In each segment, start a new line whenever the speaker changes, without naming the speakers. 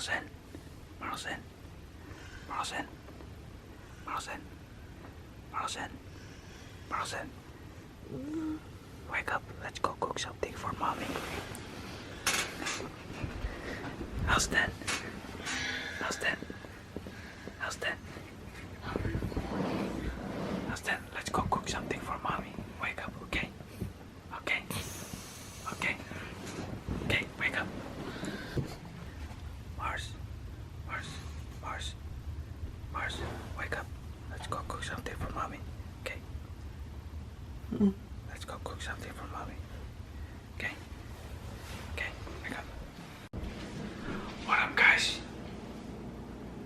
Marlson, Marlson, Marlson, Marlson, Marlson, Marlson. Wake up, let's go cook something for mommy. Alston, Alston, Alston, Alston, let's go cook something for mommy. Wake up, okay? Okay, okay, okay, wake up. Mars, Mars, Mars, Mars, wake up. Let's go cook something for mommy, okay? Let's go cook something for mommy. Okay? Okay, wake up. What up, guys?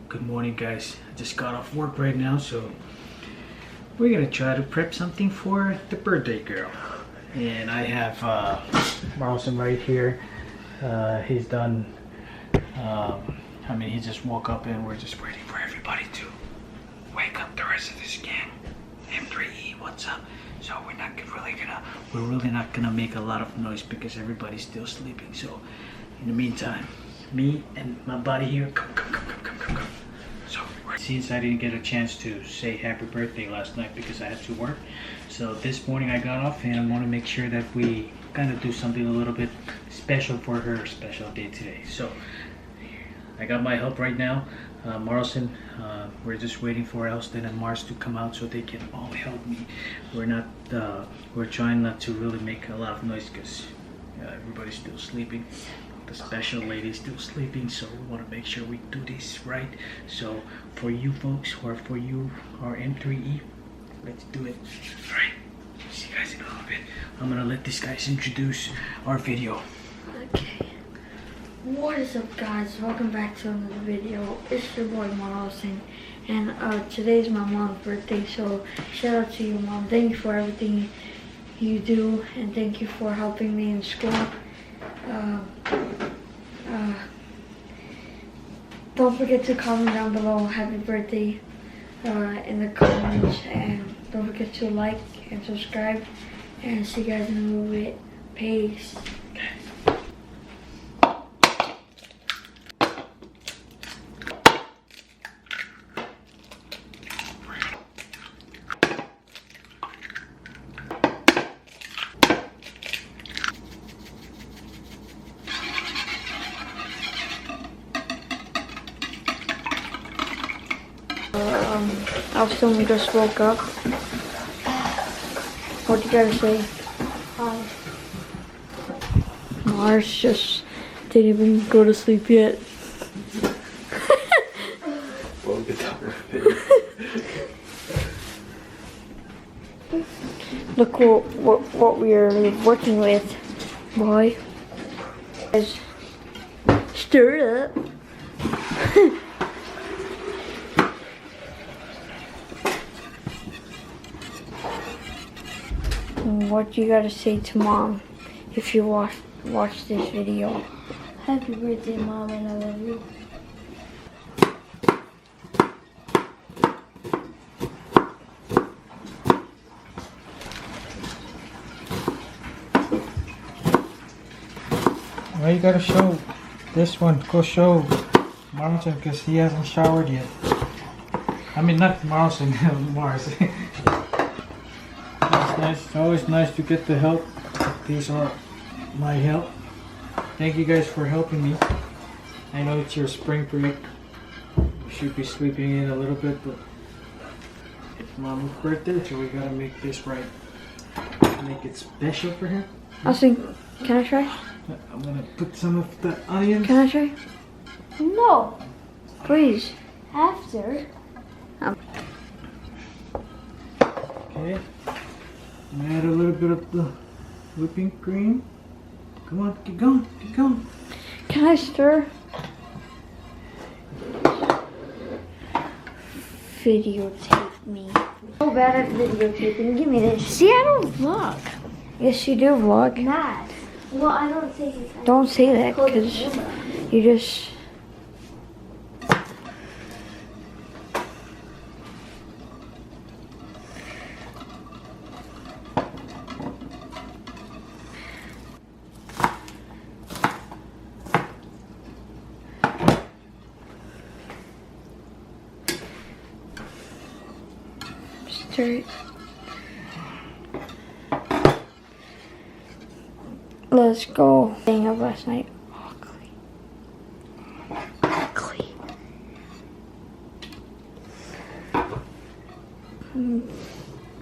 Good morning, guys. I just got off work right now, so we're gonna try to prep something for the birthday girl. And I have Marlson right here. He's done, he just woke up and we're just waiting for everybody to wake up, the rest of this gang. M3E, what's up? So we're really not gonna make a lot of noise because everybody's still sleeping. So in the meantime, me and my buddy here, come. So since I didn't get a chance to say happy birthday last night because I had to work, so this morning I got off and I want to make sure that we kind of do something a little bit special for her special day today. So I got my help right now. Marlson, we're just waiting for Elston and Mars to come out so they can all help me. We're trying not to really make a lot of noise because everybody's still sleeping. The special lady's still sleeping, so we want to make sure we do this right. So for you folks, or for you, our M3E, let's do it. All right, see you guys in a little bit. I'm gonna let these guys introduce our video.
Okay. What is up, guys? Welcome back to another video. It's your boy Marlson, and today's my mom's birthday, so shout out to you, Mom. Thank you for everything you do, and thank you for helping me in school. Don't forget to comment down below happy birthday in the comments, and don't forget to like and subscribe, and see you guys in a little bit. Peace. Alston just woke up. What do you gotta say? Hi. Mars just didn't even go to sleep yet. Look what we are working with, boy. Guys, stir it up. What you gotta say to Mom if you watch this video?
Happy birthday, Mom, and I love you.
Well, you gotta show this one. Go show Marlson because he hasn't showered yet. I mean, not Marlson, Mars. It's always nice to get the help. These are my help. Thank you guys for helping me. I know it's your spring break. You should be sleeping in a little bit, but it's Mama's birthday, so we gotta make this right. Make it special for her.
Alston, can I try?
I'm gonna put some of the onions.
Can I try?
No,
Please.
after.
Okay. Add a little bit of the whipping cream. Come on, keep going, keep going.
Can I stir? Videotape me. So bad at videotaping. Give me this. See, I don't vlog. Yes, you do vlog.
Mad. Well, I don't say it.
Don't say that because you just. Turret. Let's go. Staying up last night. Ugly.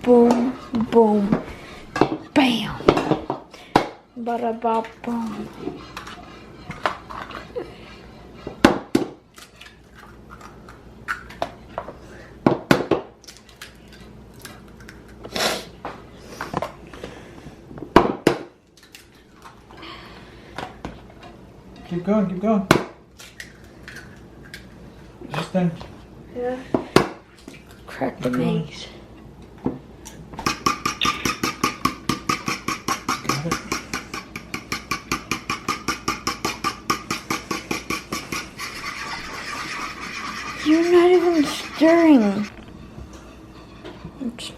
Boom, boom, bam. Bada ba boom.
Keep going, keep going. Just then.
Yeah. Crack the eggs.
Got it.
You're not even stirring. Oops.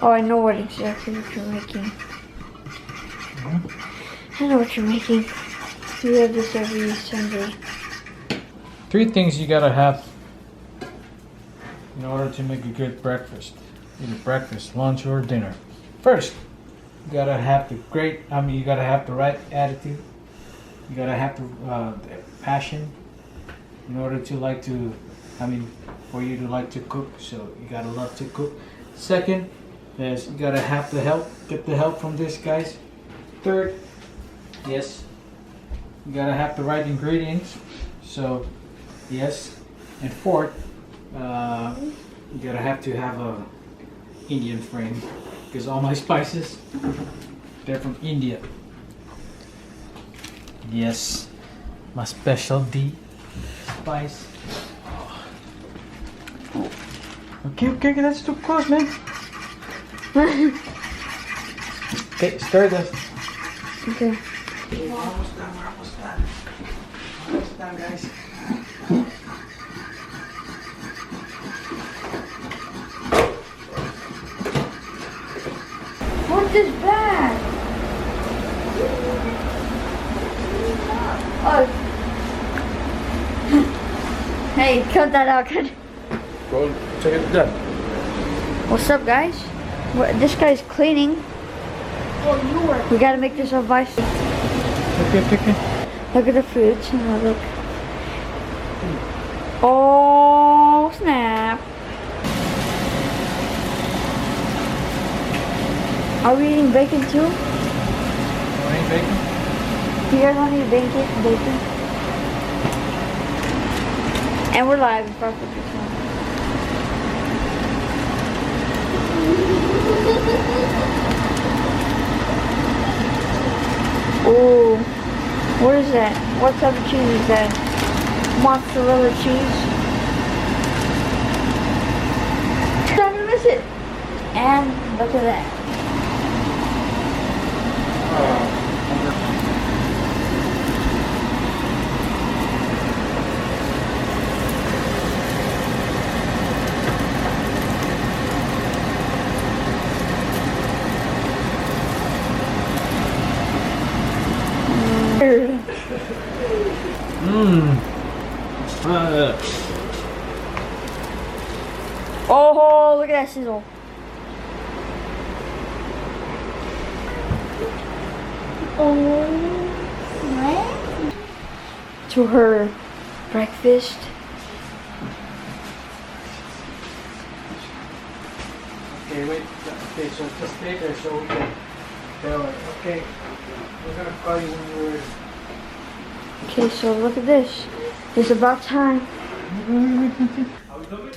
Oh, I know what exactly what you're making. I know what you're making. We have this every Sunday.
3 things you gotta have in order to make a good breakfast. Either breakfast, lunch, or dinner. First, you gotta have you gotta have the right attitude. You gotta have the passion in order to for you to like to cook. So you gotta love to cook. Second is you gotta have the help. Get the help from these guys. Third, yes, you gotta have the right ingredients. So yes, and fourth, you gotta have to have a Indian friend because all my spices they're from India. Yes, my specialty spice. Okay, that's too close, man. Okay, stir this.
Okay.
We're almost done. Almost done, guys.
What's this bag? Oh. Hey, cut that out.
Go take it done.
What's up, guys? This guy's cleaning. We gotta make this a vice.
Okay.
Look at the fruits and look. Oh snap! Are we eating bacon too?
Want any bacon?
Do you guys want to eat bacon? And we're live in front of this one. Ooh, what is that? What type of cheese is that? Mozzarella cheese. Don't miss it. And look at that. Oh, look at that sizzle.
Oh, what?
To her breakfast.
Okay, wait. Okay, so just stay there so we can tell her. Okay, we're gonna call you when you're ready.
Okay, so look at this. It's about time.
Are we done?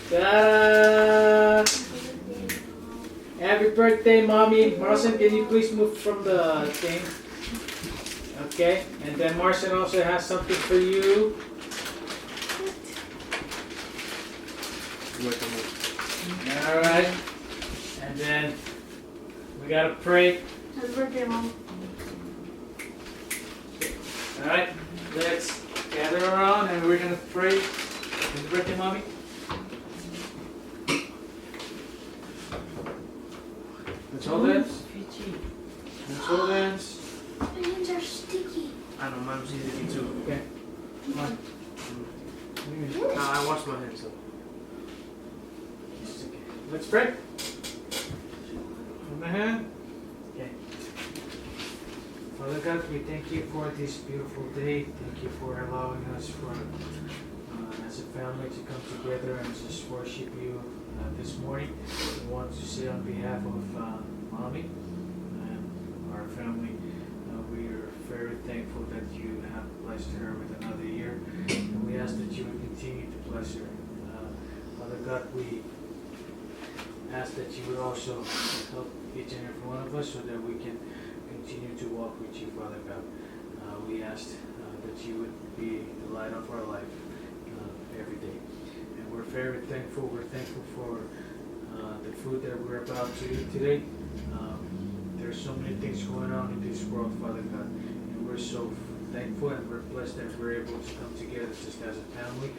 Ta-da! Happy birthday, Mommy. Marcin, can you please move from the thing? Okay, and then Marcin also has something for you. Alright. And then we gotta pray.
Happy birthday, Mom.
Alright, let's gather around and we're gonna pray. Happy birthday, Mommy. Let's hold hands. Let's hold hands.
My hands are sticky.
I know, mine's easy too.
Okay. Come on.
Nah, I wash my hands up.
Let's pray. Hold my hand. Okay. Father God, we thank you for this beautiful day. Thank you for allowing us as a family to come together and just worship you this morning. We want to say on behalf of Mommy and our family, we are very thankful that you have blessed her with another year. And we ask that you would continue to bless her. Father God, we ask that you would also help each and every one of us so that we can continue to walk with you, Father God. We ask that you would be the light of our life every day. And we're very thankful. We're thankful for the food that we're about to eat today. There's so many things going on in this world, Father God. And we're so thankful and we're blessed that we're able to come together just as a family.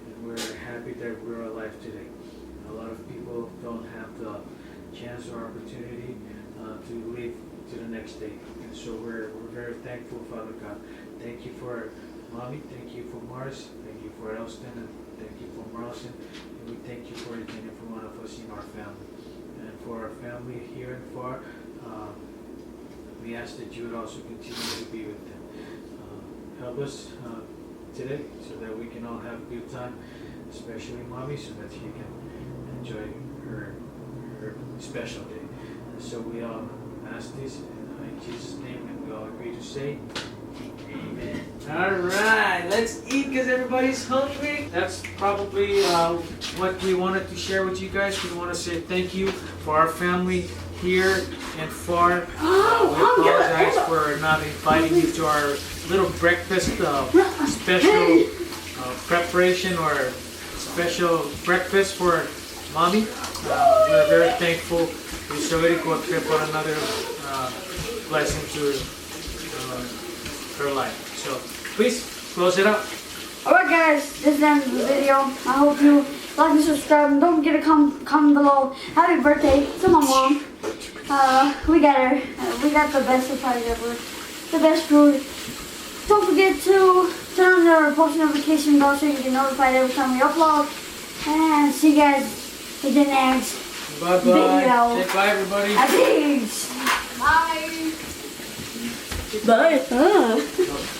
And we're happy that we're alive today. A lot of people don't have the chance or opportunity to live to the next day. And so we're very thankful, Father God. Thank you for Mommy, thank you for Mars, thank you for Elston, and thank you for Marlson. And we thank you for each and every one of us in our family. And for our family here and far, we ask that you would also continue to be with them. Help us today so that we can all have a good time, especially Mommy, so that she can enjoy her special day. And so we all ask this in Jesus' name, and we all agree to say, Amen. Alright, let's eat because everybody's hungry. That's probably what we wanted to share with you guys. We want to say thank you for our family here and far. We apologize for not inviting you to our little breakfast special preparation or special breakfast for Mommy. We're very thankful. We so very good trip on another blessing to her life. So please close it up.
Alright guys, this is the end of the video. I hope you like and subscribe, and don't forget to comment below. Happy birthday to my mom. We got her. We got the best surprise ever. The best food. Don't forget to turn on the post notification bell so you can get notified every time we upload. And see you guys in the next video.
Say bye everybody.
Peace. Bye. Bye.